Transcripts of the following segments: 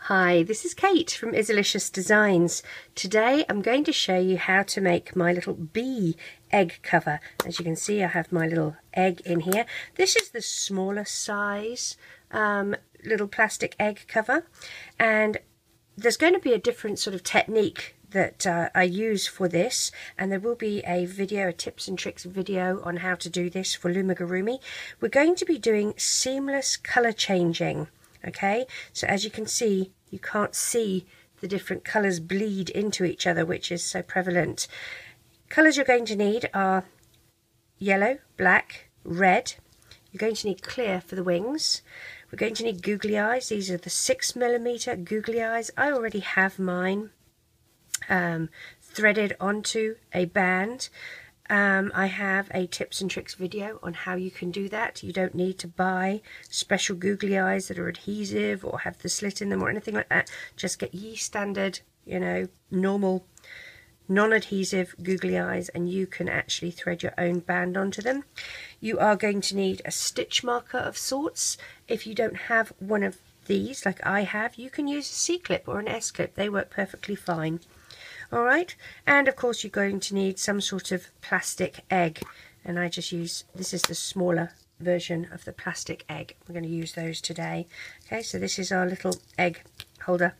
Hi, this is Kate from Izzalicious Designs. Today I'm going to show you how to make my little bee egg cover. As you can see, I have my little egg in here. This is the smaller size little plastic egg cover, and there's going to be a different sort of technique that I use for this, and there will be a video, a tips and tricks video on how to do this for Loomigurumi. We're going to be doing seamless colour changing. Okay, so as you can see, you can't see the different colours bleed into each other, which is so prevalent. Colours you're going to need are yellow, black, red. You're going to need clear for the wings. We're going to need googly eyes. These are the 6mm googly eyes. I already have mine threaded onto a band. I have a tips and tricks video on how you can do that. You don't need to buy special googly eyes that are adhesive or have the slit in them or anything like that. Just get ye standard, normal non-adhesive googly eyes, and you can actually thread your own band onto them. You are going to need a stitch marker of sorts. If you don't have one of these like I have, you can use a C-clip or an S-clip. They work perfectly fine. Alright, and of course you're going to need some sort of plastic egg, and I just use, this is the smaller version of the plastic egg. We're going to use those today. Okay, so this is our little egg holder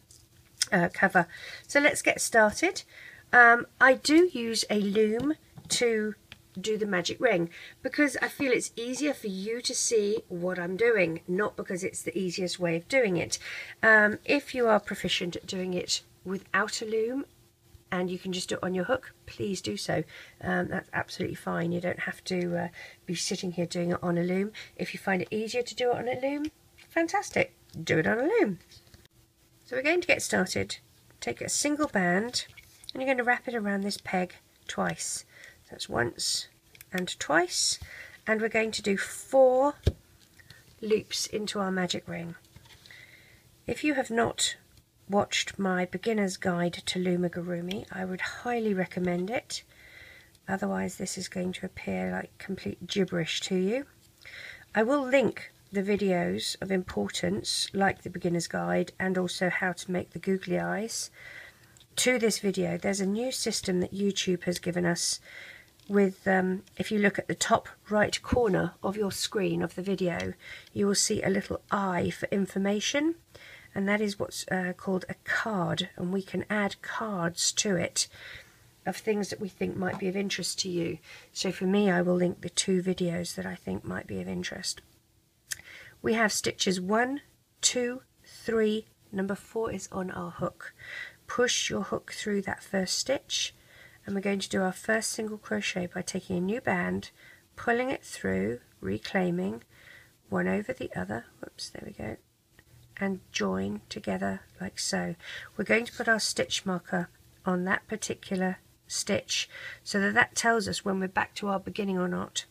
cover. So let's get started. I do use a loom to do the magic ring because I feel it's easier for you to see what I'm doing, not because it's the easiest way of doing it. If you are proficient at doing it without a loom, and you can just do it on your hook, please do so. That's absolutely fine. You don't have to be sitting here doing it on a loom. If you find it easier to do it on a loom, fantastic, do it on a loom. So we're going to get started. Take a single band and you're going to wrap it around this peg twice. So that's once and twice, and we're going to do 4 loops into our magic ring. If you have not watched my beginner's guide to Loomigurumi, I would highly recommend it. Otherwise this is going to appear like complete gibberish to you. I will link the videos of importance like the beginner's guide and also how to make the googly eyes to this video. There's a new system that YouTube has given us with, if you look at the top right corner of your screen of the video, you will see a little eye for information. And that is what's called a card, and we can add cards to it of things that we think might be of interest to you. So for me, I will link the 2 videos that I think might be of interest. We have stitches 1, 2, 3, number 4 is on our hook. Push your hook through that first stitch, and we're going to do our first single crochet by taking a new band, pulling it through, reclaiming one over the other, whoops, there we go, and join together like so. We're going to put our stitch marker on that particular stitch so that that tells us when we're back to our beginning or not.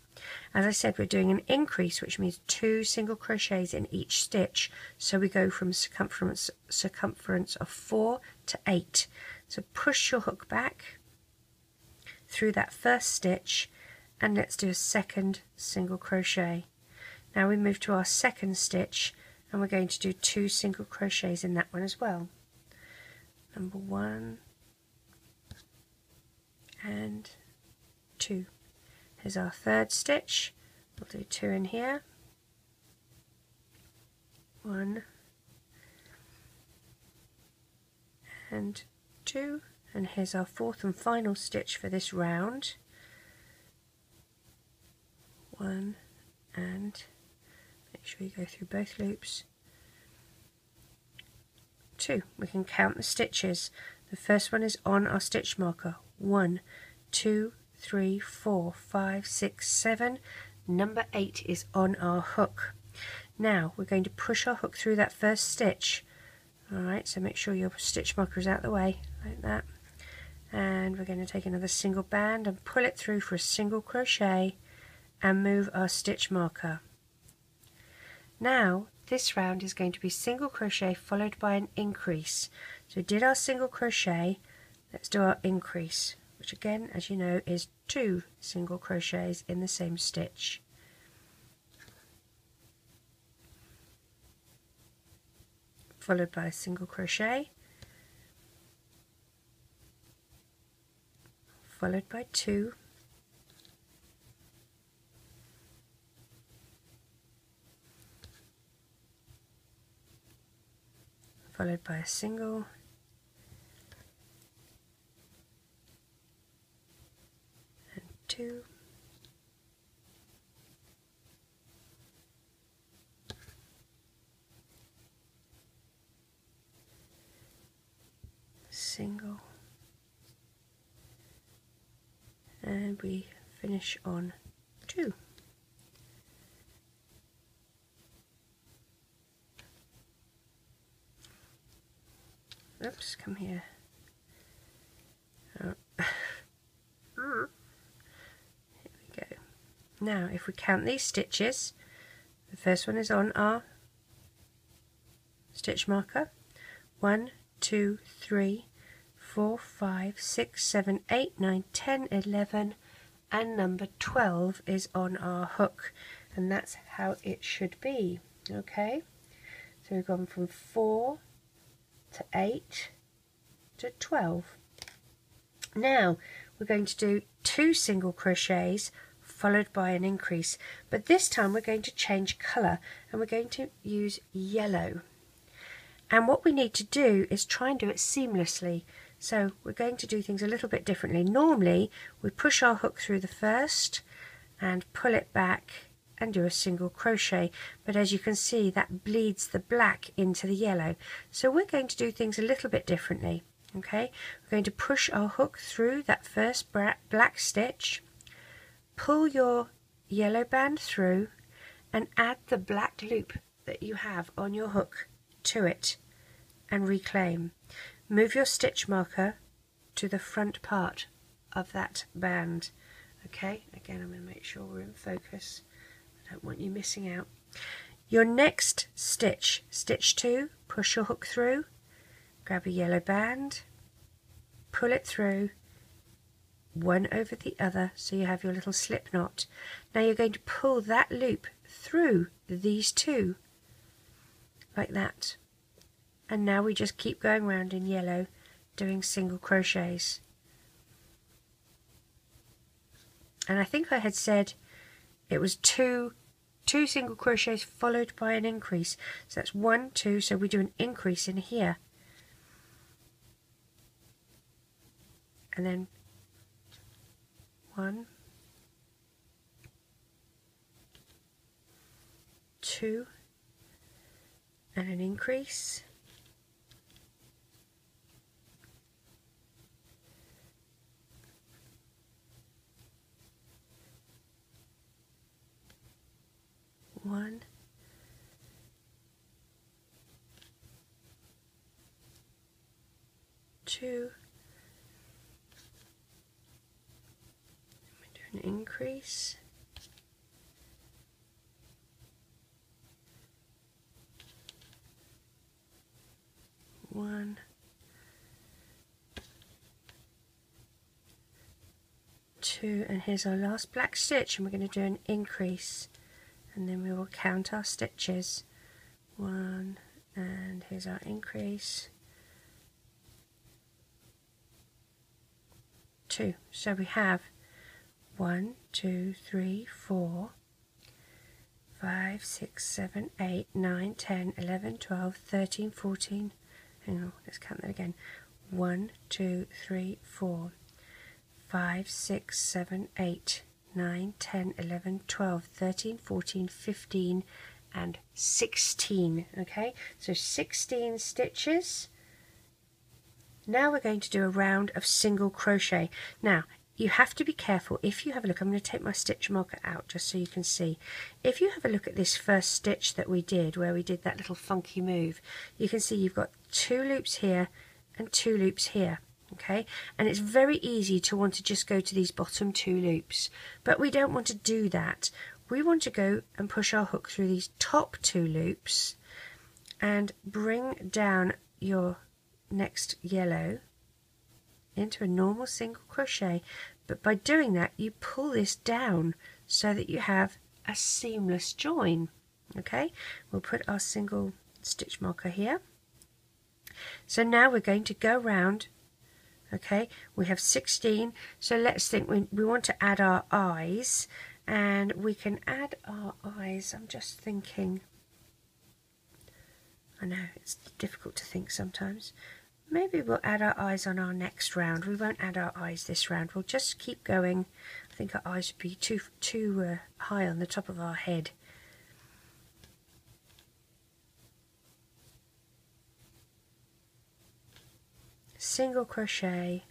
As I said, we're doing an increase, which means 2 single crochets in each stitch, so we go from circumference of 4 to 8. So push your hook back through that first stitch and let's do a second single crochet. Now we move to our second stitch, and we're going to do 2 single crochets in that one as well. Number 1 and 2. Here's our third stitch. We'll do 2 in here. 1 and 2. And here's our 4th and final stitch for this round. 1 and, make sure you go through both loops, 2. We can count the stitches. The first one is on our stitch marker. 1, 2, 3, 4, 5, 6, 7. Number 8 is on our hook. Now we're going to push our hook through that first stitch. Alright, so make sure your stitch marker is out of the way, like that. And we're going to take another single band and pull it through for a single crochet and move our stitch marker. Now this round is going to be single crochet followed by an increase. So we did our single crochet, let's do our increase, which again, as you know, is 2 single crochets in the same stitch. followed by a single crochet, followed by 2, followed by a single, and 2, single, and we finish on 2. Oops, come here. Oh. Here we go. Now if we count these stitches, the first one is on our stitch marker. 1, 2, 3, 4, 5, 6, 7, 8, 9, 10, 11, and number 12 is on our hook, and that's how it should be. Okay, so we've gone from 4 to 8 to 12. Now we're going to do 2 single crochets followed by an increase, but this time we're going to change colour and we're going to use yellow. And what we need to do is try and do it seamlessly. So we're going to do things a little bit differently. Normally we push our hook through the first and pull it back and do a single crochet, but as you can see that bleeds the black into the yellow. So we're going to do things a little bit differently. Okay, we're going to push our hook through that first black stitch, pull your yellow band through and add the black loop that you have on your hook to it and reclaim. Move your stitch marker to the front part of that band. Okay, again I'm going to make sure we're in focus. I don't want you missing out. Your next stitch, stitch 2, push your hook through, grab a yellow band, pull it through, one over the other so you have your little slip knot. Now you're going to pull that loop through these 2 like that, and now we just keep going round in yellow doing single crochets. And I think I had said it was two single crochets followed by an increase, so that's 1, 2, so we do an increase in here and then 1, 2, and an increase, one, 2, we do an increase, 1, 2, and here's our last black stitch, and we're going to do an increase, and then we will count our stitches. 1, and here's our increase, 2. So we have 1, 2, 3, 4, 5, 6, 7, 8, 9, 10, 11, 12, 13, 14. Hang on, let's count that again. 1, 2, 3, 4, 5, 6, 7, 8, 9, 10, 11, 12, 13, 14, 15, and 16. Okay, so 16 stitches. Now we're going to do a round of single crochet. Now you have to be careful. If you have a look, I'm going to take my stitch marker out just so you can see. If you have a look at this first stitch that we did, where we did that little funky move, you can see you've got 2 loops here and 2 loops here. Okay, and it's very easy to want to just go to these bottom 2 loops, but we don't want to do that. We want to go and push our hook through these top 2 loops and bring down your next yellow into a normal single crochet, but by doing that you pull this down so that you have a seamless join. Okay, we'll put our single stitch marker here So now we're going to go round. Okay, we have 16, so let's think we want to add our eyes, and we can add our eyes. I'm just thinking, I know it's difficult to think sometimes. Maybe we'll add our eyes on our next round. We won't add our eyes this round. We'll just keep going. I think our eyes would be too high on the top of our head. Single crochet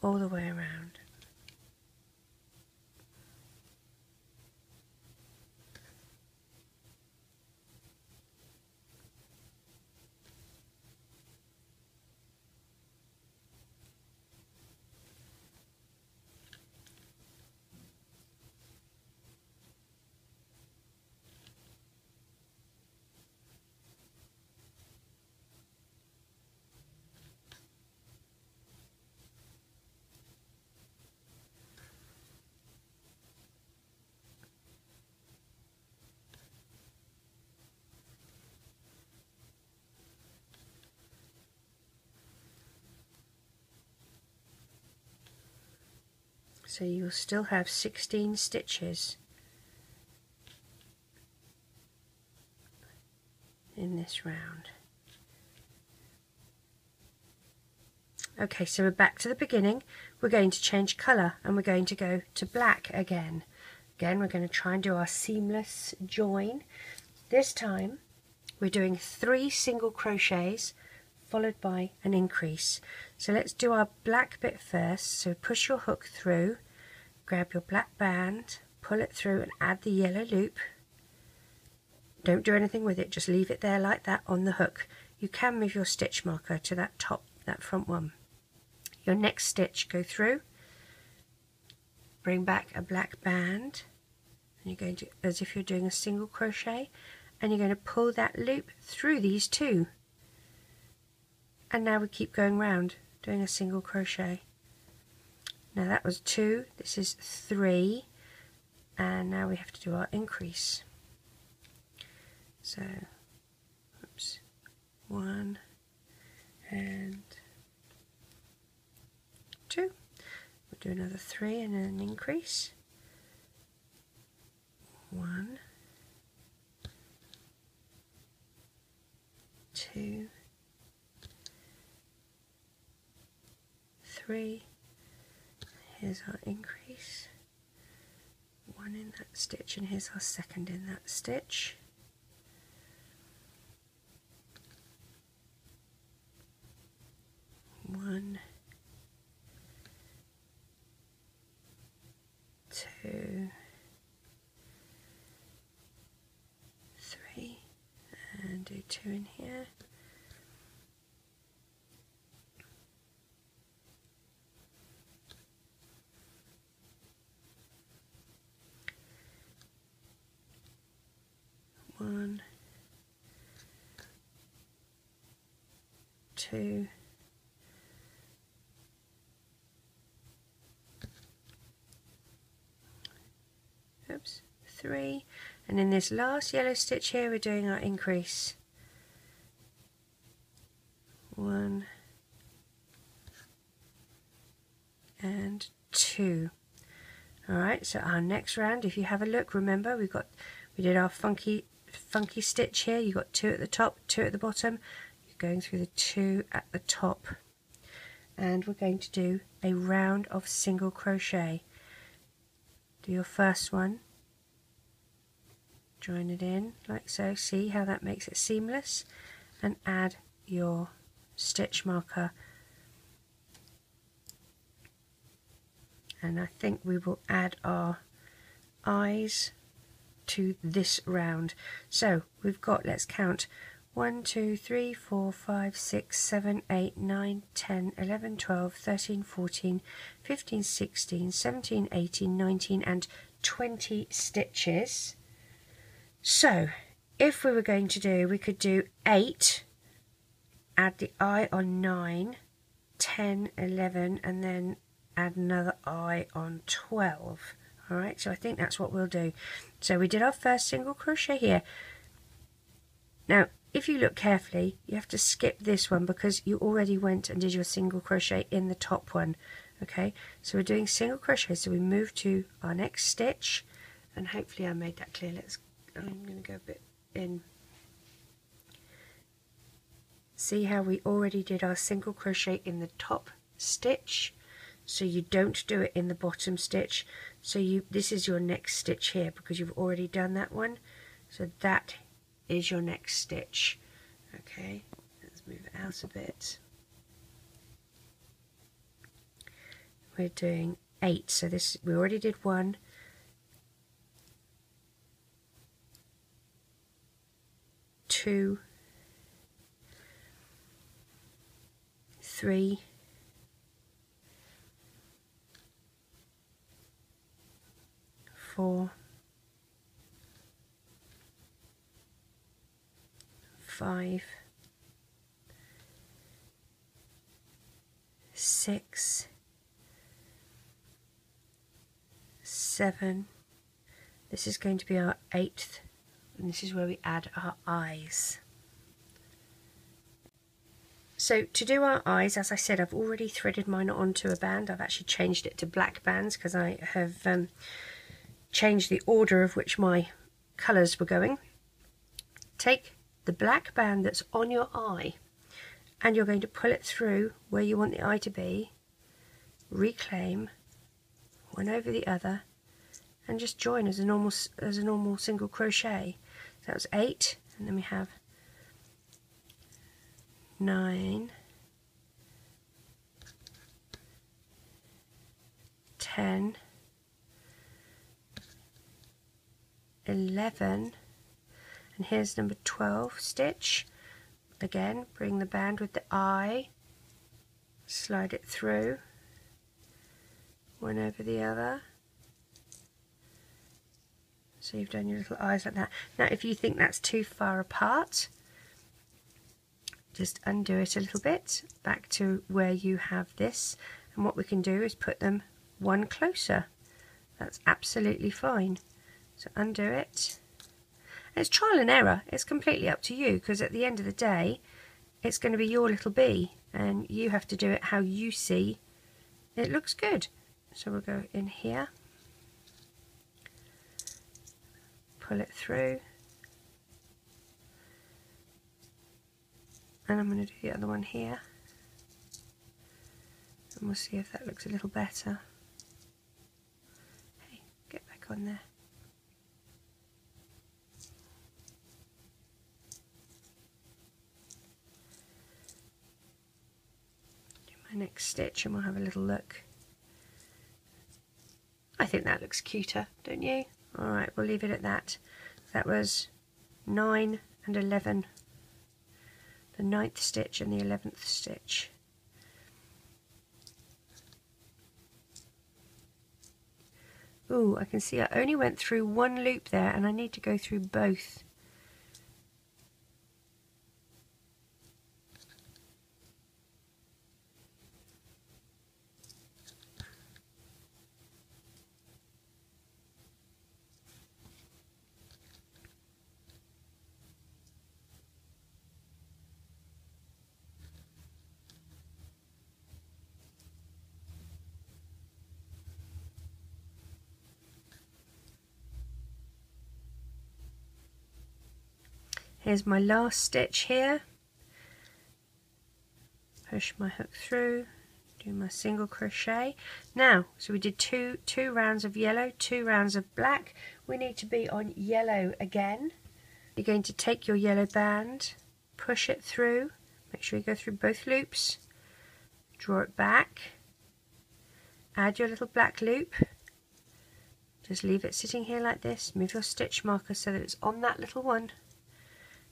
all the way around. So you'll still have 16 stitches in this round. Okay, so we're back to the beginning. We're going to change colour and we're going to go to black again. Again, we're going to try and do our seamless join. This time we're doing 3 single crochets followed by an increase. So let's do our black bit first. So push your hook through, grab your black band, pull it through and add the yellow loop. Don't do anything with it, just leave it there like that on the hook. You can move your stitch marker to that front one. Your next stitch, go through, bring back a black band, and you're going to, as if you're doing a single crochet, and you're going to pull that loop through these 2. And now we keep going round doing a single crochet. Now that was 2, this is 3, and now we have to do our increase. So, oops, 1 and 2. We'll do another 3 and then an increase. 1, 2, 3. Here's our increase, 1 in that stitch, and here's our second in that stitch. One, 2, 3, and do 2 in here. One, 2, 3, and in this last yellow stitch here we're doing our increase. 1 and 2. Alright, so our next round, if you have a look, remember we did our funky stitch here. You got 2 at the top, 2 at the bottom. You're going through the 2 at the top, and we're going to do a round of single crochet. Do your first one, join it in like so, see how that makes it seamless, and add your stitch marker. And I think we will add our eyes to this round. So we've got, let's count, 1, 2, 3, 4, 5, 6, 7, 8, 9, 10, 11, 12, 13, 14, 15, 16, 17, 18, 19 and 20 stitches. So if we were going to do, we could do 8, add the eye on 9, 10, 11 and then add another eye on 12. Alright, so I think that's what we'll do. So we did our first single crochet here. Now if you look carefully, you have to skip this one because you already went and did your single crochet in the top one. Okay, so we're doing single crochet, so we move to our next stitch, and hopefully I made that clear. I'm going to go a bit in. See how we already did our single crochet in the top stitch, so you don't do it in the bottom stitch. So this is your next stitch here because you've already done that one, so that is your next stitch. Okay, let's move it out a bit. We're doing 8, so this we already did 1, 2, 3, 4, 5, 6, 7. This is going to be our 8th, and this is where we add our eyes. So to do our eyes, as I said, I've already threaded mine onto a band. I've actually changed it to black bands because I have changed the order of which my colours were going. Take the black band that's on your eye and you're going to pull it through where you want the eye to be, reclaim one over the other, and just join as a normal single crochet. So that was 8, and then we have 9, 10, 11, and here's number 12 stitch. Again, bring the band with the eye, slide it through, one over the other. So you've done your little eyes like that. Now if you think that's too far apart, just undo it a little bit back to where you have this, and what we can do is put them one closer. That's absolutely fine. So undo it. It's trial and error. It's completely up to you, because at the end of the day it's going to be your little bee and you have to do it how you see it looks good. So we'll go in here, pull it through, and I'm going to do the other one here, and we'll see if that looks a little better. Hey, get back on there. Do my next stitch and we'll have a little look. I think that looks cuter, don't you? Alright, we'll leave it at that. That was 9 and 11. The 9th stitch and the 11th stitch. Ooh, I can see I only went through one loop there and I need to go through both. Here's my last stitch here. Push my hook through, do my single crochet. Now, so we did two rounds of yellow, 2 rounds of black. We need to be on yellow again. You're going to take your yellow band, push it through, make sure you go through both loops, draw it back, add your little black loop, just leave it sitting here like this, move your stitch marker so that it's on that little one.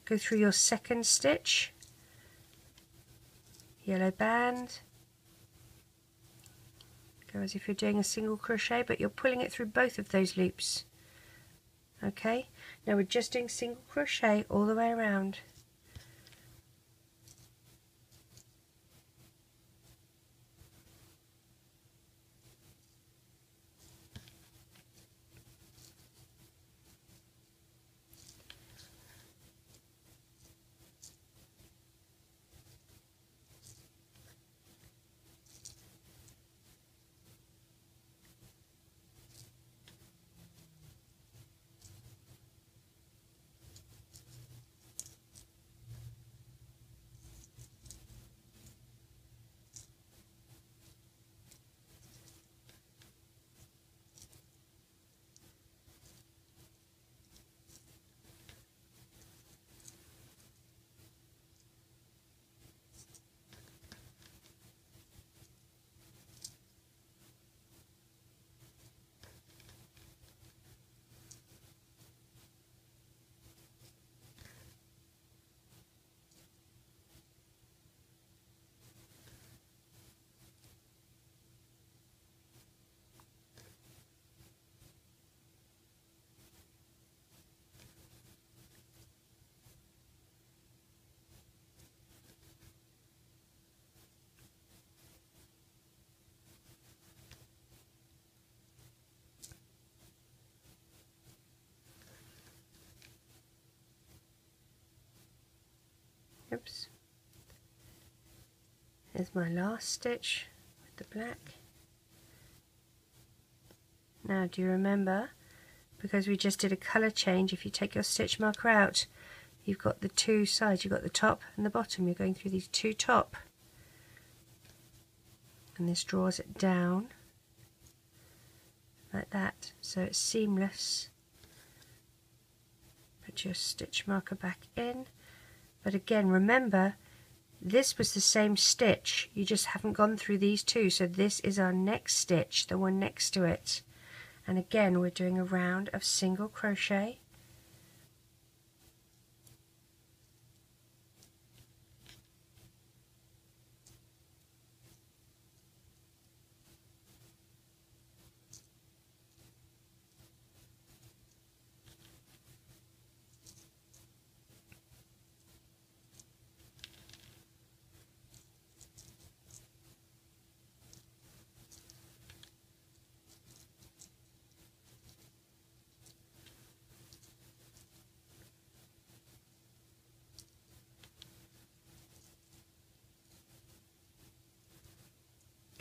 Go through your second stitch, yellow band, go as if you're doing a single crochet but you're pulling it through both of those loops. Okay, now we're just doing single crochet all the way around. Oops. Here's my last stitch with the black. Now, do you remember, because we just did a colour change, if you take your stitch marker out, you've got the two sides, you've got the top and the bottom. You're going through these two top, and this draws it down like that, so it's seamless. Put your stitch marker back in, but again, remember, this was the same stitch, you just haven't gone through these two, so this is our next stitch, the one next to it. And again, we're doing a round of single crochet.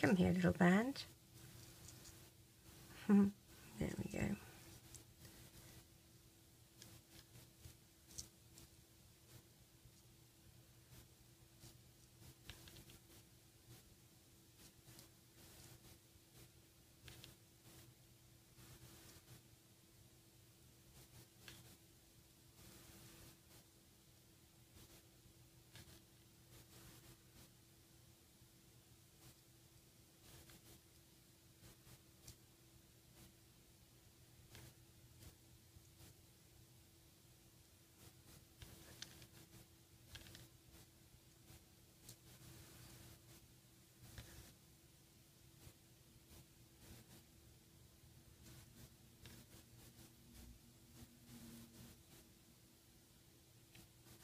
Come here, little band. There we go.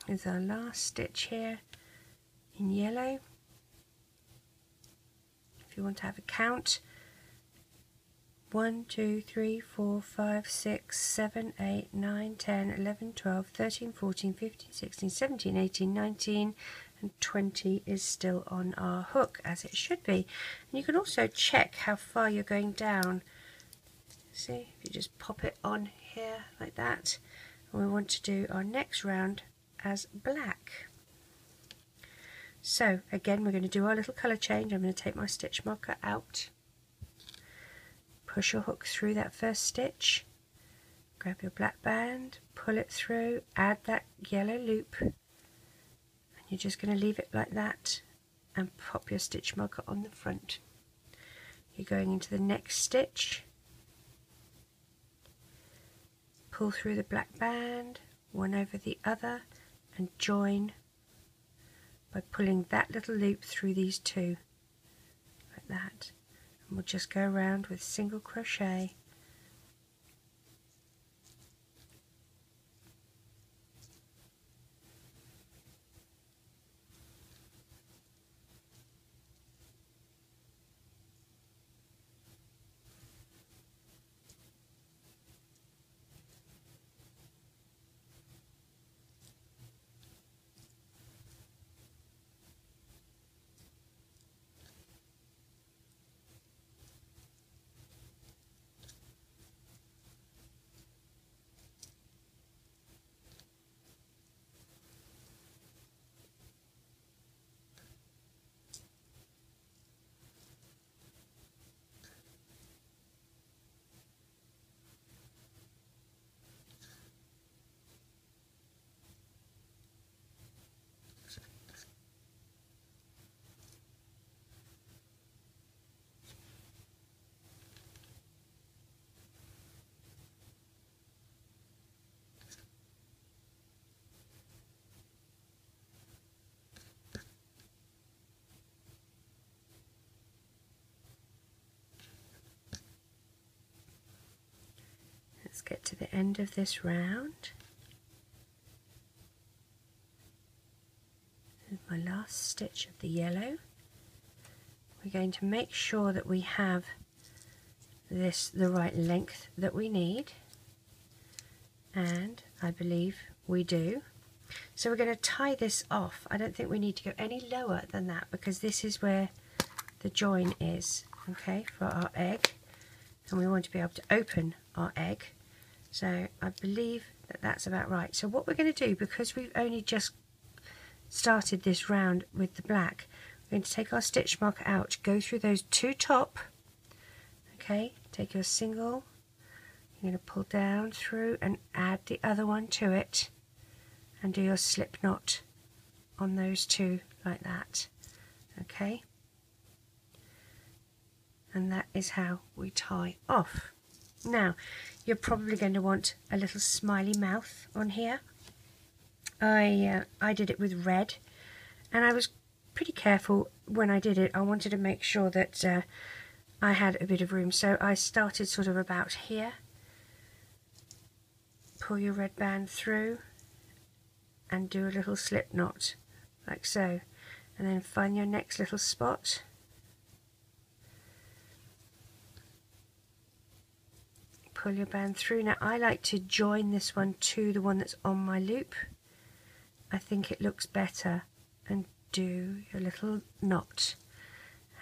Is our last stitch here in yellow. If you want to have a count, 1, 2, 3, 4, 5, 6, 7, 8, 9, 10, 11, 12, 13, 14, 15, 16, 17, 18, 19 and 20 is still on our hook, as it should be. And you can also check how far you're going down. See, if you just pop it on here like that. And we want to do our next round as black. So again, we're going to do our little colour change. I'm going to take my stitch marker out, push your hook through that first stitch, grab your black band, pull it through, add that yellow loop, and you're just going to leave it like that and pop your stitch marker on the front. You're going into the next stitch, pull through the black band, one over the other, and join by pulling that little loop through these two like that. And we'll just go around with single crochet. Let's get to the end of this round. Here's my last stitch of the yellow. We're going to make sure that we have this the right length that we need, and I believe we do. So we're going to tie this off. I don't think we need to go any lower than that because this is where the join is, okay, for our egg, and we want to be able to open our egg. So I believe that that's about right. So what we're going to do, because we've only just started this round with the black, we're going to take our stitch marker out, go through those two top, okay, take your single, you're going to pull down through and add the other one to it and do your slip knot on those two like that, okay, and that is how we tie off. Now you're probably going to want a little smiley mouth on here. I did it with red, and I was pretty careful when I did it. I wanted to make sure that I had a bit of room, so I started sort of about here. Pull your red band through and do a little slip knot like so, and then find your next little spot. Pull your band through. Now I like to join this one to the one that's on my loop. I think it looks better, and do your little knot,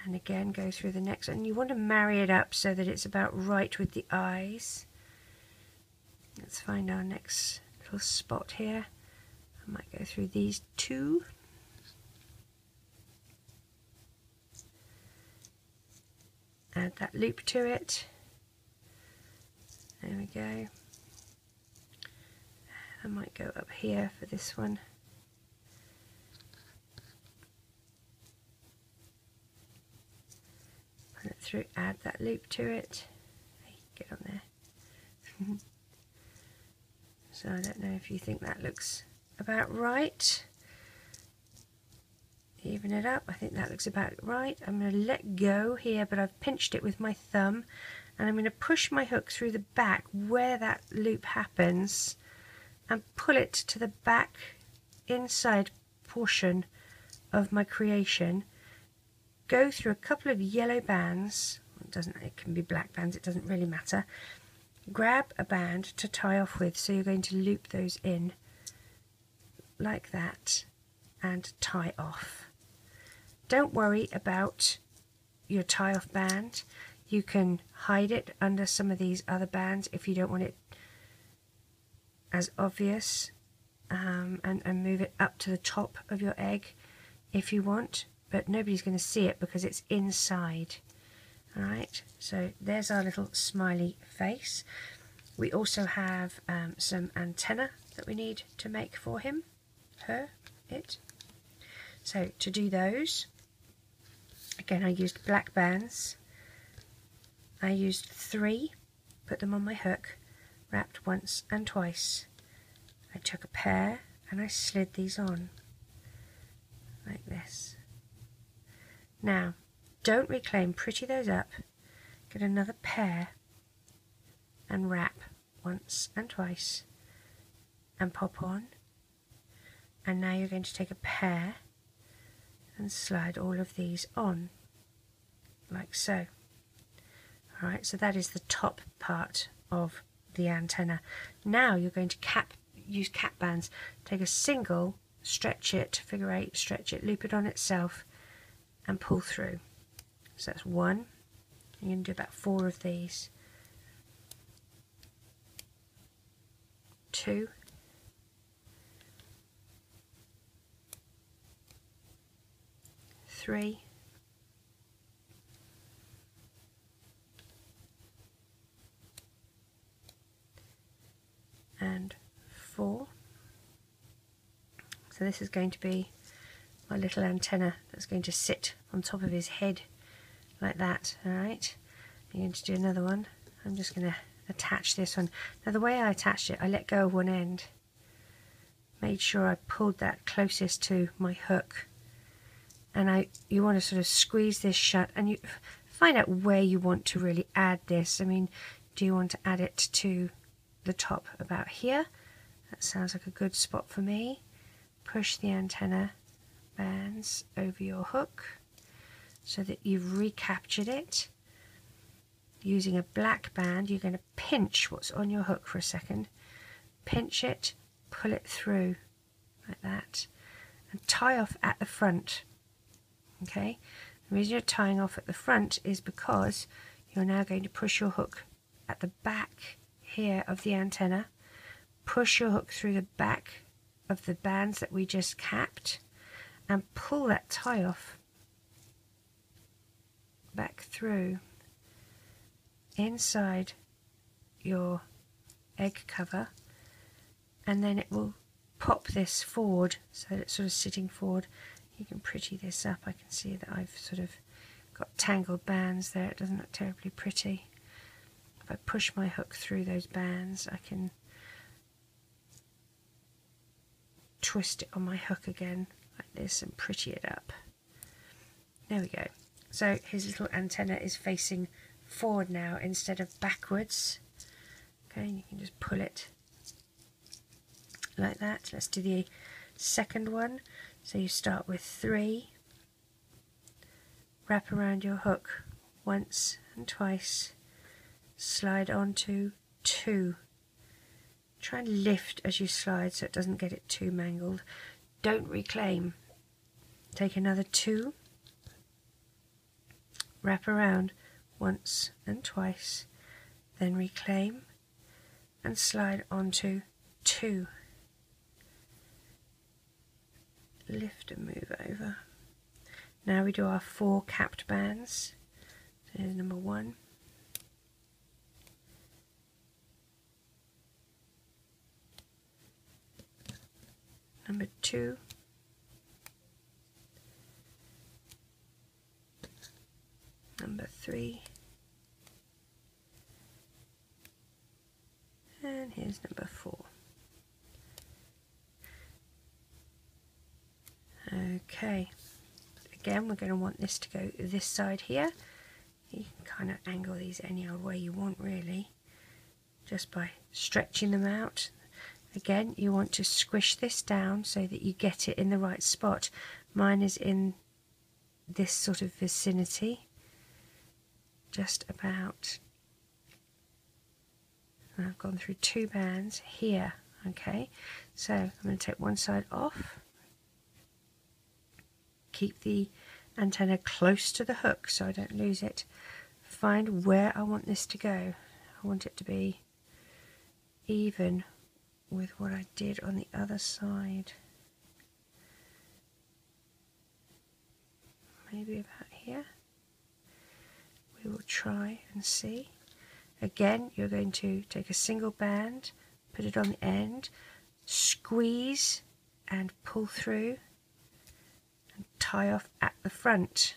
and again go through the next one. You want to marry it up so that it's about right with the eyes. Let's find our next little spot here. I might go through these two. Add that loop to it. There we go. I might go up here for this one. Pull it through, add that loop to it. Hey, get on there. So I don't know if you think that looks about right. Even it up, I think that looks about right. I'm going to let go here, but I've pinched it with my thumb, and I'm going to push my hook through the back where that loop happens and pull it to the back inside portion of my creation. Go through a couple of yellow bands, it can be black bands, it doesn't really matter. Grab a band to tie off with, so you're going to loop those in like that and tie off. Don't worry about your tie off band. You can hide it under some of these other bands if you don't want it as obvious, and move it up to the top of your egg if you want, but nobody's going to see it because it's inside. Alright, so there's our little smiley face. We also have some antenna that we need to make for him, her, it. So to do those, again I used black bands. I used 3, put them on my hook, wrapped once and twice. I took a pair and I slid these on like this. Now don't reclaim, pretty those up, get another pair and wrap once and twice and pop on, and now you're going to take a pair and slide all of these on like so. Alright, so that is the top part of the antenna. Now you're going to use cap bands. Take a single, stretch it, figure 8, stretch it, loop it on itself and pull through. So that's 1. You're going to do about 4 of these. 2. 3. And 4. So this is going to be my little antenna that's going to sit on top of his head like that. Alright, I'm going to do another one. I'm just going to attach this one. Now the way I attached it, I let go of one end, made sure I pulled that closest to my hook, and you want to sort of squeeze this shut, and you find out where you want to really add this. I mean, do you want to add it to the top about here? That sounds like a good spot for me. Push the antenna bands over your hook so that you've recaptured it. Using a black band, you're going to pinch what's on your hook for a second, pinch it, pull it through like that, and tie off at the front. Okay, the reason you're tying off at the front is because you're now going to push your hook at the back here of the antenna, push your hook through the back of the bands that we just capped, and pull that tie off back through inside your egg cover, and then it will pop this forward so that it's sort of sitting forward. You can pretty this up. I can see that I've sort of got tangled bands there. It doesn't look terribly pretty. If I push my hook through those bands, I can twist it on my hook again like this and pretty it up. There we go. So his little antenna is facing forward now instead of backwards. Okay, and you can just pull it like that. Let's do the second one. So you start with 3, wrap around your hook once and twice, slide onto 2. Try and lift as you slide so it doesn't get it too mangled. Don't reclaim. Take another 2, wrap around once and twice, then reclaim and slide onto 2. Lift and move over. Now we do our 4 capped bands. So here's number 1. Number 2. Number 3. And here's number 4. Okay, again we're going to want this to go this side here. You can kind of angle these any old way you want really, just by stretching them out. Again, you want to squish this down so that you get it in the right spot. Mine is in this sort of vicinity, just about. And I've gone through 2 bands here. Okay, so I'm going to take one side off. Keep the antenna close to the hook so I don't lose it. Find where I want this to go. I want it to be even with what I did on the other side. Maybe about here. We will try and see. Again, you're going to take a single band, put it on the end, squeeze and pull through, and tie off at the front.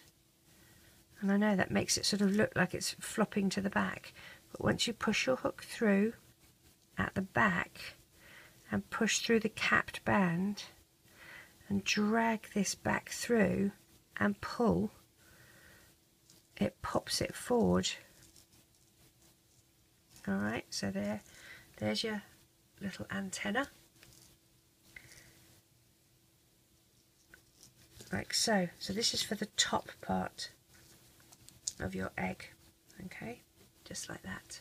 And I know that makes it sort of look like it's flopping to the back, but once you push your hook through at the back and push through the capped band and drag this back through and pull, it pops it forward. Alright, so there's your little antenna. Like so. So this is for the top part of your egg. Okay, just like that.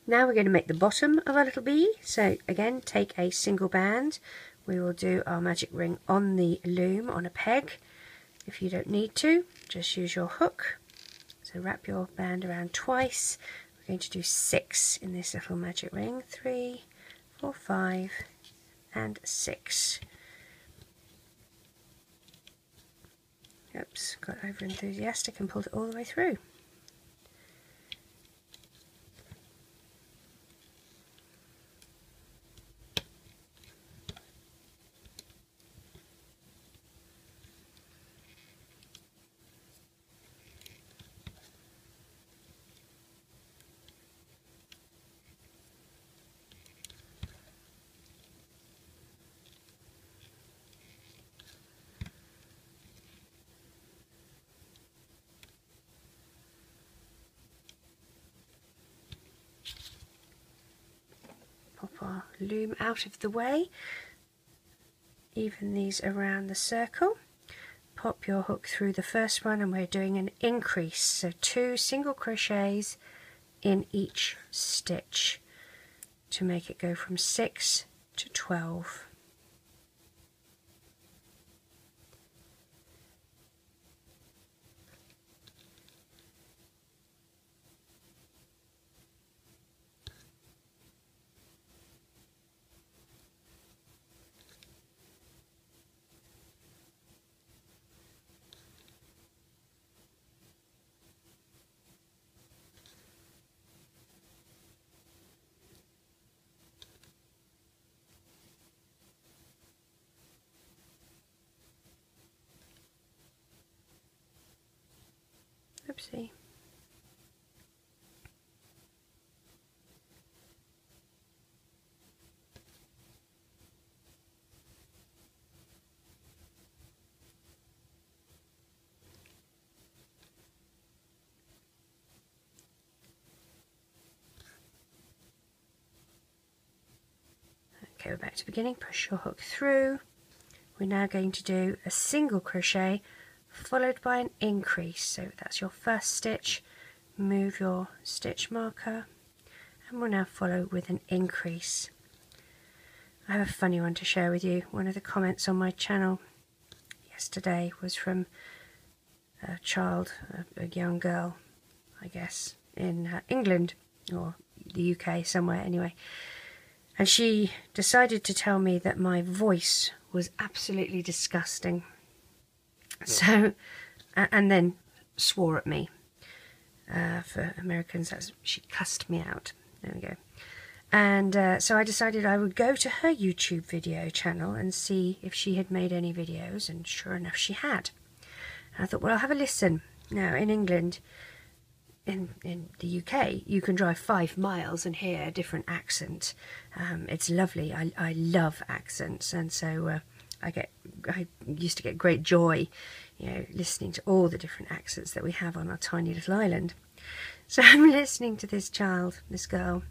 Now we're going to make the bottom of our little bee. So again, take a single band. We will do our magic ring on the loom on a peg. If you don't need to, just use your hook. So wrap your band around twice. We're going to do 6 in this little magic ring. 3, 4, 5 and 6. Oops, got over enthusiastic and pulled it all the way through. Pop our loom out of the way, even these around the circle, pop your hook through the first one, and we're doing an increase, so 2 single crochets in each stitch to make it go from 6 to 12. Oopsie. Okay, we're back to the beginning. Push your hook through. We're now going to do a single crochet followed by an increase. So that's your first stitch. Move your stitch marker, and we'll now follow with an increase. I have a funny one to share with you. One of the comments on my channel yesterday was from a child, a young girl, I guess, in England or the UK somewhere anyway. And she decided to tell me that my voice was absolutely disgusting. So, and then swore at me. For Americans, she cussed me out. There we go. And so I decided I would go to her YouTube video channel and see if she had made any videos, and sure enough she had. And I thought, well, I'll have a listen. Now, in England, in the UK, you can drive 5 miles and hear a different accent. It's lovely. I love accents, and so I used to get great joy, you know, listening to all the different accents that we have on our tiny little island. So I'm listening to this child, this girl,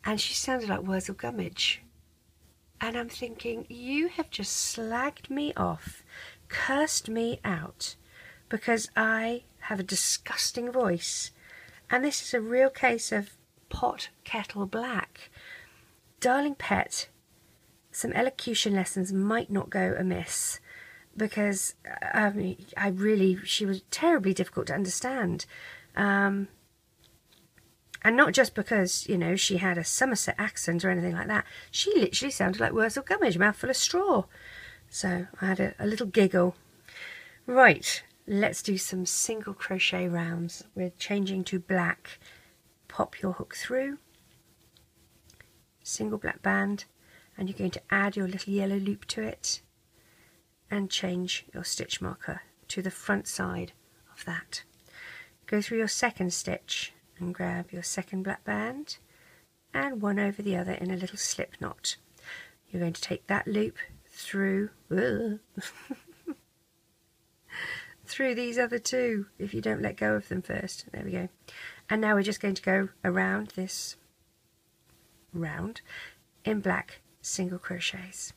and she sounded like Wurzel Gummidge. And I'm thinking, you have just slagged me off, cursed me out, because I have a disgusting voice. And this is a real case of pot, kettle, black. Darling pet, some elocution lessons might not go amiss, because she was terribly difficult to understand. And not just because, you know, she had a Somerset accent or anything like that. She literally sounded like Wurzel Gummidge, mouthful of straw. So I had a little giggle. Right, let's do some single crochet rounds. We're changing to black. Pop your hook through, single black band, and you're going to add your little yellow loop to it and change your stitch marker to the front side of that. Go through your second stitch and grab your second black band and one over the other in a little slip knot. You're going to take that loop through through these other two if you don't let go of them first. There we go. And now we're just going to go around this round in black single crochets.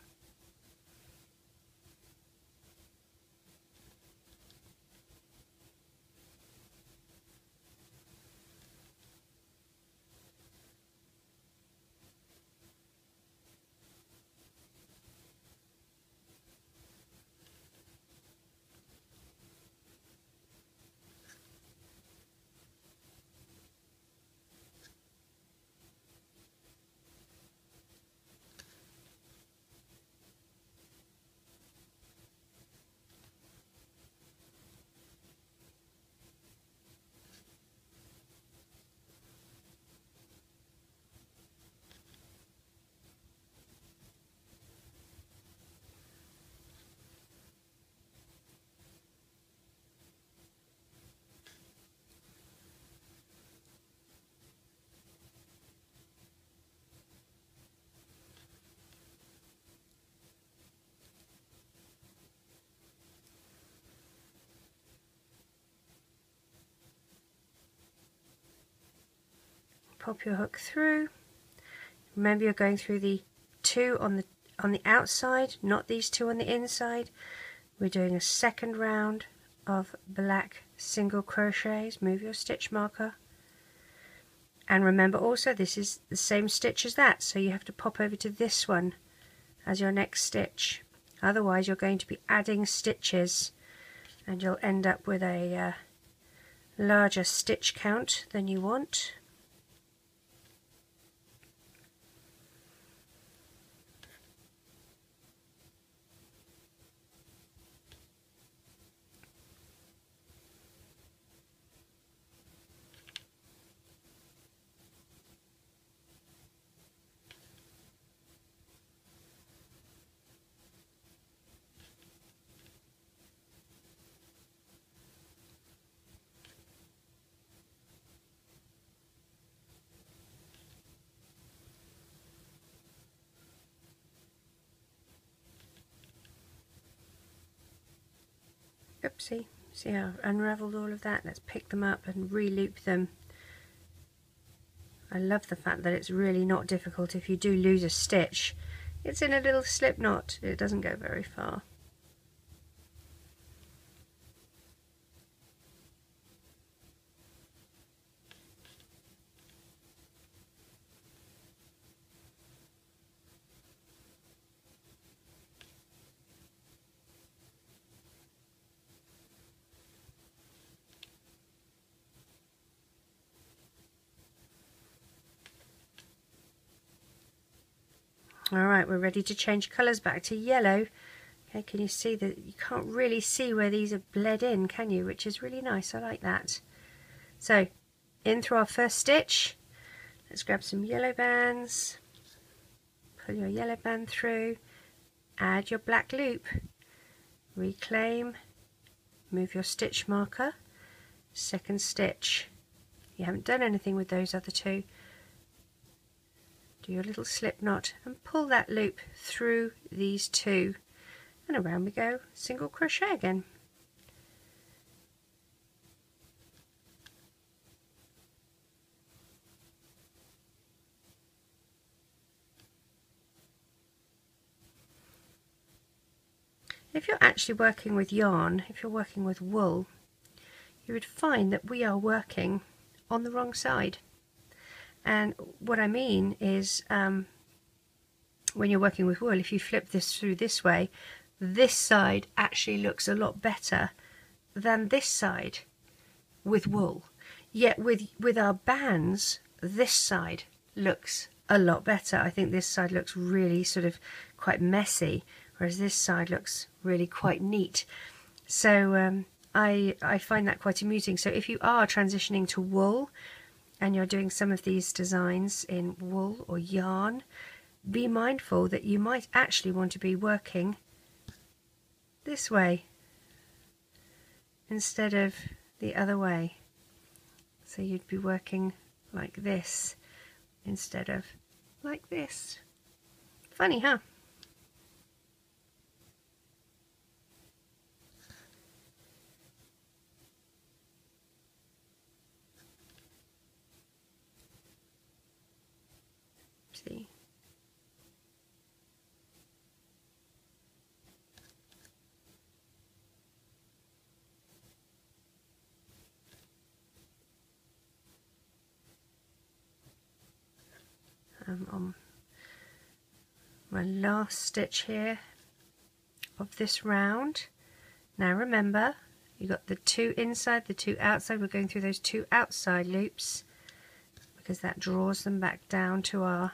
Pop your hook through. Remember, you're going through the two on the outside, not these two on the inside. We're doing a second round of black single crochets. Move your stitch marker And remember also, this is the same stitch as that, so you have to pop over to this one as your next stitch. Otherwise you're going to be adding stitches and you'll end up with a larger stitch count than you want. Oopsie, see how I've unravelled all of that? Let's pick them up and re-loop them. I love the fact that it's really not difficult. If you do lose a stitch, it's in a little slip knot. It doesn't go very far. Alright, we're ready to change colours back to yellow. Okay, can you see that you can't really see where these are bled in, can you? Which is really nice, I like that. So, in through our first stitch, let's grab some yellow bands, pull your yellow band through, add your black loop, reclaim, move your stitch marker, second stitch. You haven't done anything with those other two. Do your little slip knot and pull that loop through these two, and around we go, single crochet again. If you're actually working with yarn, if you're working with wool, you would find that we are working on the wrong side. And what I mean is, when you're working with wool, if you flip this through this way, this side actually looks a lot better than this side with wool. Yet with our bands, this side looks a lot better. I think this side looks really sort of quite messy, whereas this side looks really quite neat. So I find that quite amusing. So if you are transitioning to wool, and you're doing some of these designs in wool or yarn, be mindful that you might actually want to be working this way instead of the other way. So you'd be working like this instead of like this. Funny, huh? See? On my last stitch here of this round. Now remember, you got the two inside, the two outside. We're going through those two outside loops because that draws them back down to our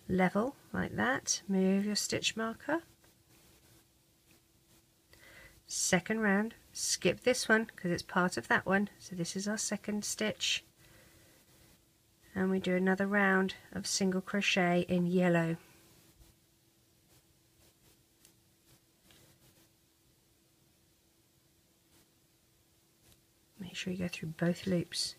level like that. Move your stitch marker. Second round, skip this one because it's part of that one. So this is our second stitch. And we do another round of single crochet in yellow. Make sure you go through both loops.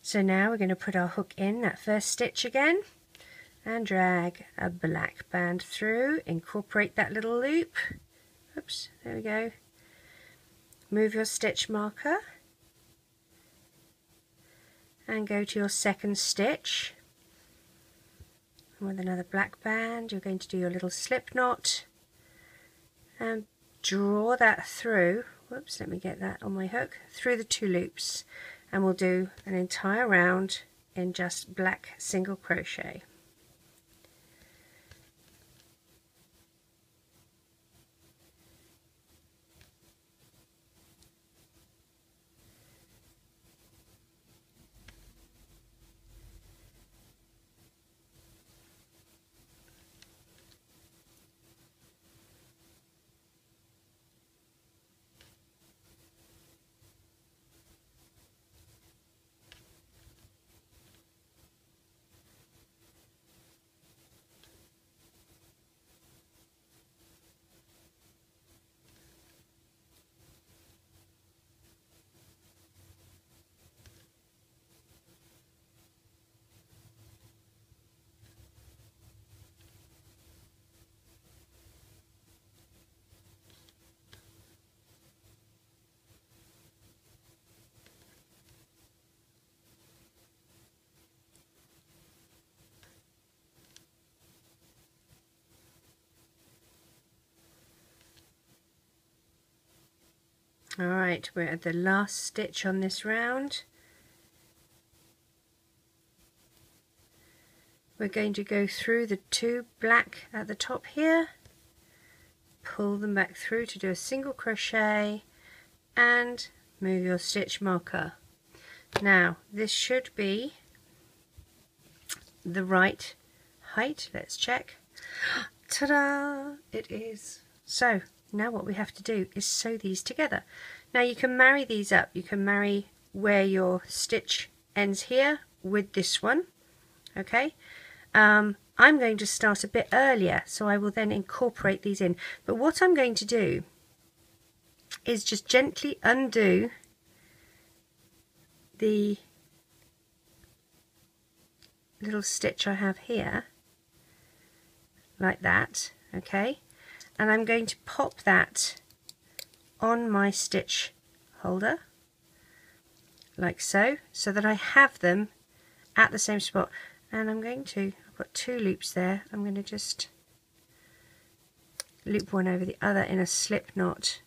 So now we're going to put our hook in that first stitch again and drag a black band through, incorporate that little loop. Oops, there we go. Move your stitch marker and go to your second stitch. And with another black band, you're going to do your little slip knot and draw that through. Whoops, let me get that on my hook. Through the 2 loops, and we'll do an entire round in just black single crochet. Alright, we're at the last stitch on this round. We're going to go through the 2 black at the top here, pull them back through to do a single crochet and move your stitch marker. Now this should be the right height. Let's check. Ta-da! It is. So now what we have to do is sew these together. Now you can marry these up. You can marry where your stitch ends here with this one. Okay. I'm going to start a bit earlier, so I will then incorporate these in. But what I'm going to do is just gently undo the little stitch I have here, like that, okay? And I'm going to pop that on my stitch holder, like so, so that I have them at the same spot. And I'm going to, I've got 2 loops there, I'm going to just loop one over the other in a slip knot.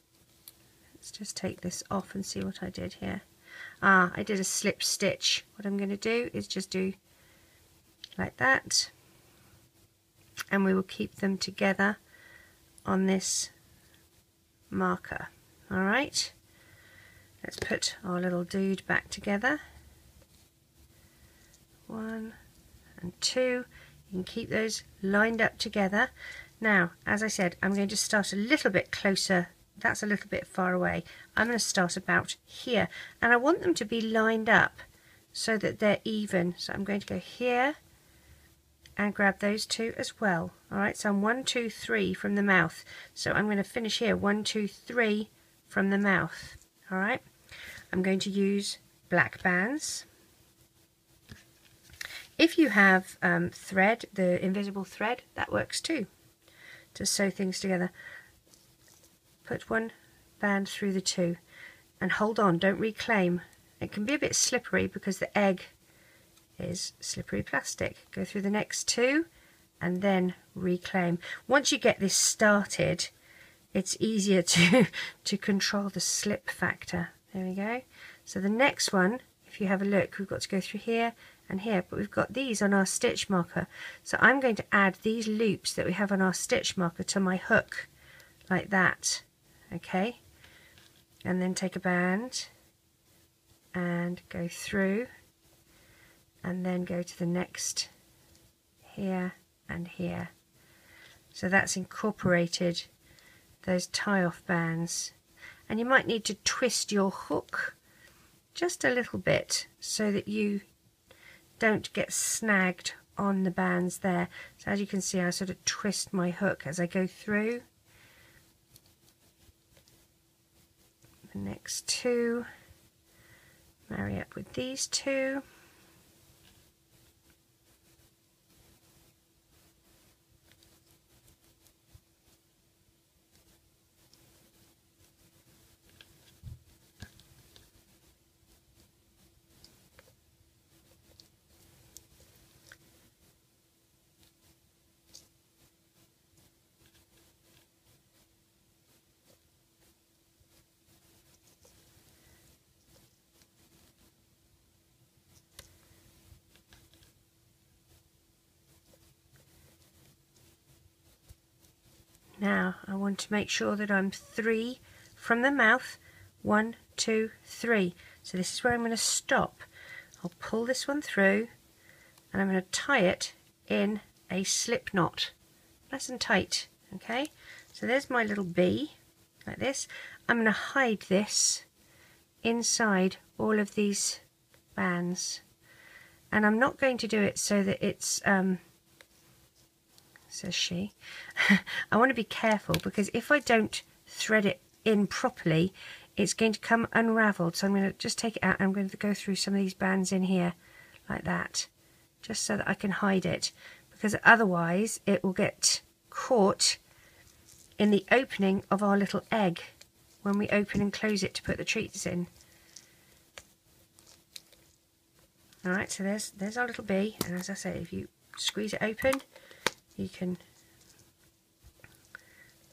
Let's just take this off and see what I did here. I did a slip stitch. What I'm going to do is just do like that, and we will keep them together on this marker. Alright, let's put our little dude back together. 1 and 2. You can keep those lined up together. Now, as I said, I'm going to start a little bit closer. That's a little bit far away. I'm going to start about here, and I want them to be lined up so that they're even. So I'm going to go here and grab those 2 as well. Alright, so I'm 1, 2, 3 from the mouth. So I'm going to finish here 1, 2, 3 from the mouth. Alright, I'm going to use black bands. If you have thread, the invisible thread, that works too, to sew things together. Put 1 band through the 2 and hold on, don't reclaim. It can be a bit slippery because the egg is slippery plastic. Go through the next 2 and then reclaim. Once you get this started, it's easier to control the slip factor. There we go. So the next one, if you have a look, we've got to go through here and here, but we've got these on our stitch marker. So I'm going to add these loops that we have on our stitch marker to my hook, like that. Okay, and then take a band and go through, and then go to the next here and here. So that's incorporated those tie-off bands, and you might need to twist your hook just a little bit so that you don't get snagged on the bands there. So as you can see, I sort of twist my hook as I go through. The next 2 marry up with these 2, Now I want to make sure that I'm 3 from the mouth. 1, 2, 3. So this is where I'm going to stop. I'll pull this one through and I'm going to tie it in a slip knot, nice and tight. Okay, so there's my little bee, like this. I'm going to hide this inside all of these bands, and I'm not going to do it so that it's says she. I want to be careful, because if I don't thread it in properly, it's going to come unraveled. So I'm going to just take it out and I'm going to go through some of these bands in here like that, just so that I can hide it, because otherwise it will get caught in the opening of our little egg when we open and close it to put the treats in. Alright, so there's our little bee, and as I say, if you squeeze it open, you can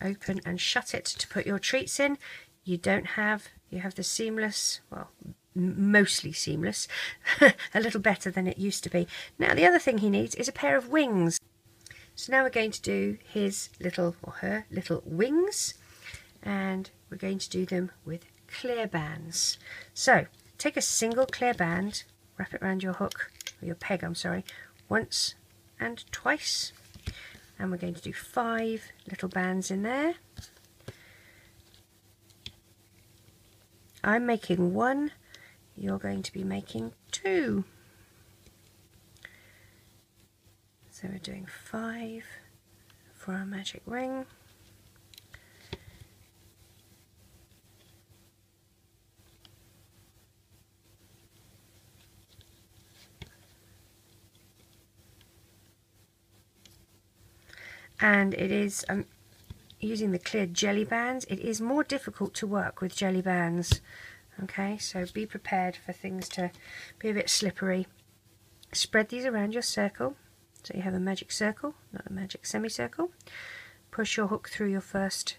open and shut it to put your treats in. You have the seamless, well, mostly seamless, a little better than it used to be. Now the other thing he needs is a pair of wings. So now we're going to do his little, or her little wings, and we're going to do them with clear bands. So take a single clear band, wrap it around your hook, or your peg, I'm sorry, once and twice, and we're going to do 5 little bands in there. I'm making 1, you're going to be making 2. So we're doing 5 for our magic ring. And it is using the clear jelly bands. It is more difficult to work with jelly bands. Okay, so be prepared for things to be a bit slippery. Spread these around your circle. So you have a magic circle, not a magic semicircle. Push your hook through your first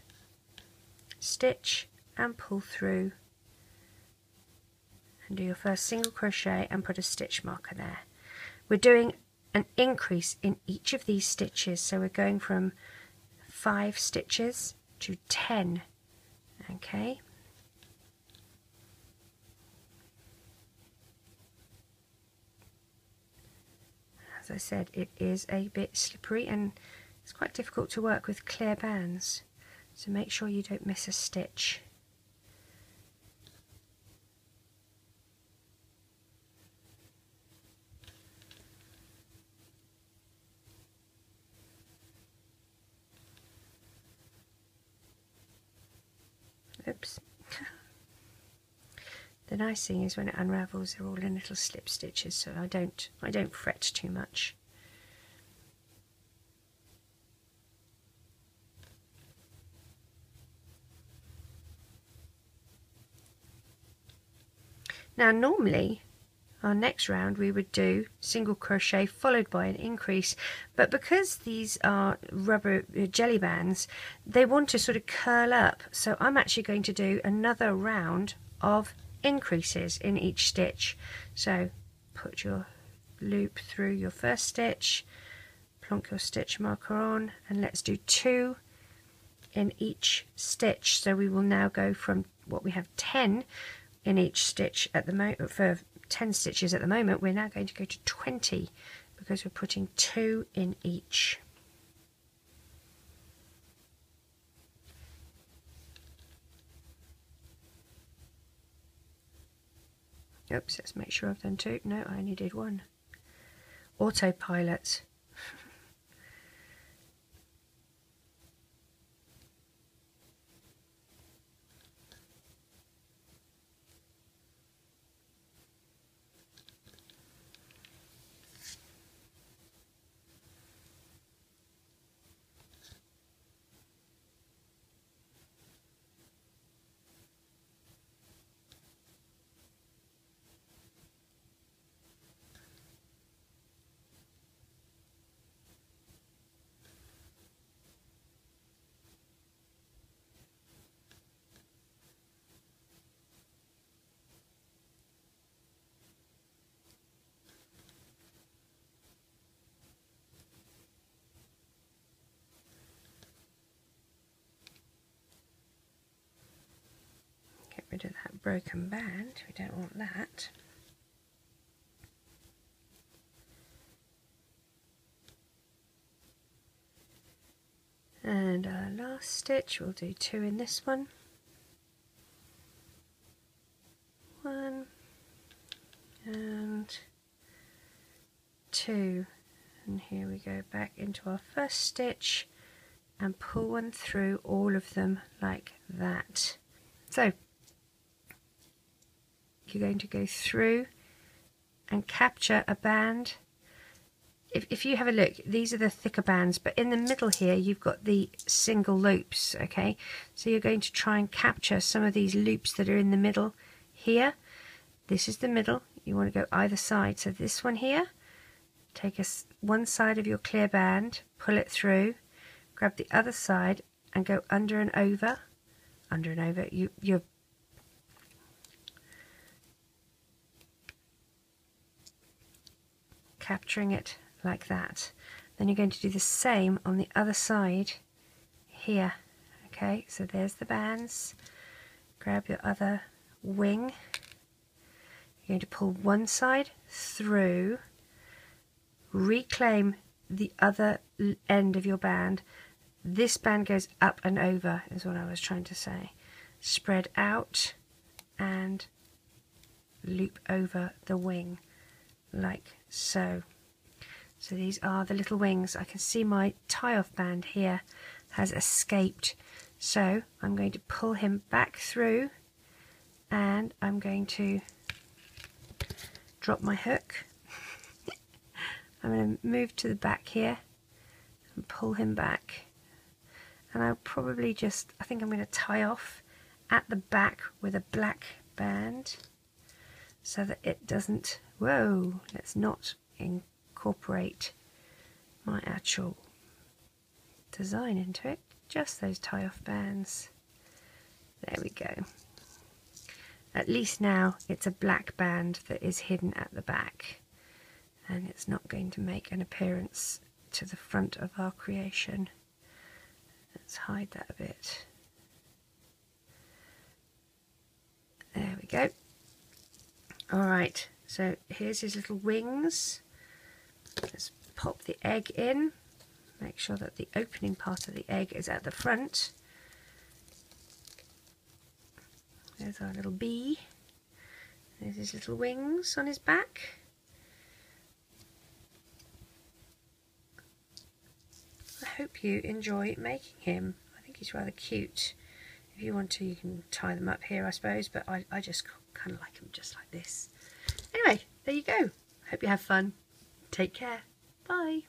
stitch and pull through, and do your first single crochet and put a stitch marker there. We're doing an increase in each of these stitches, so we're going from 5 stitches to 10. Okay. As I said, it is a bit slippery and it's quite difficult to work with clear bands, so make sure you don't miss a stitch. Oops. The nice thing is when it unravels, they're all in little slip stitches, so I don't fret too much. Now normally our next round we would do single crochet followed by an increase, but because these are rubber jelly bands, they want to sort of curl up, so I'm actually going to do another round of increases in each stitch. So put your loop through your first stitch, plonk your stitch marker on, and let's do 2 in each stitch. So we will now go from what we have 10 in each stitch at the moment. For 10 stitches at the moment, we're now going to go to 20 because we're putting 2 in each. Oops, let's make sure I've done 2. No, I only did 1. Autopilot. rid of that broken band, we don't want that. And our last stitch, we'll do 2 in this one. 1 and 2, and here we go back into our first stitch and pull one through all of them like that. So you're going to go through and capture a band. If you have a look, these are the thicker bands, but in the middle here you've got the single loops, okay? So you're going to try and capture some of these loops that are in the middle here. This is the middle, you want to go either side. So this one here, take one side of your clear band, pull it through, grab the other side and go under and over. Under and over, you're capturing it like that. Then you're going to do the same on the other side here. Okay, so there's the bands. Grab your other wing. You're going to pull one side through, reclaim the other end of your band. This band goes up and over is what I was trying to say. Spread out and loop over the wing like so. So these are the little wings. I can see my tie-off band here has escaped. So I'm going to pull him back through and I'm going to drop my hook. I'm going to move to the back here and pull him back. And I'll probably just, I think I'm going to tie off at the back with a black band so that it doesn't, whoa, let's not incorporate my actual design into it, just those tie-off bands. There we go. At least now it's a black band that is hidden at the back and it's not going to make an appearance to the front of our creation. Let's hide that a bit. There we go. Alright, so here's his little wings. Let's pop the egg in. Make sure that the opening part of the egg is at the front. There's our little bee. There's his little wings on his back. I hope you enjoy making him. I think he's rather cute. If you want to, you can tie them up here, I suppose, but I just kind of like him just like this. Anyway, there you go. Hope you have fun. Take care. Bye.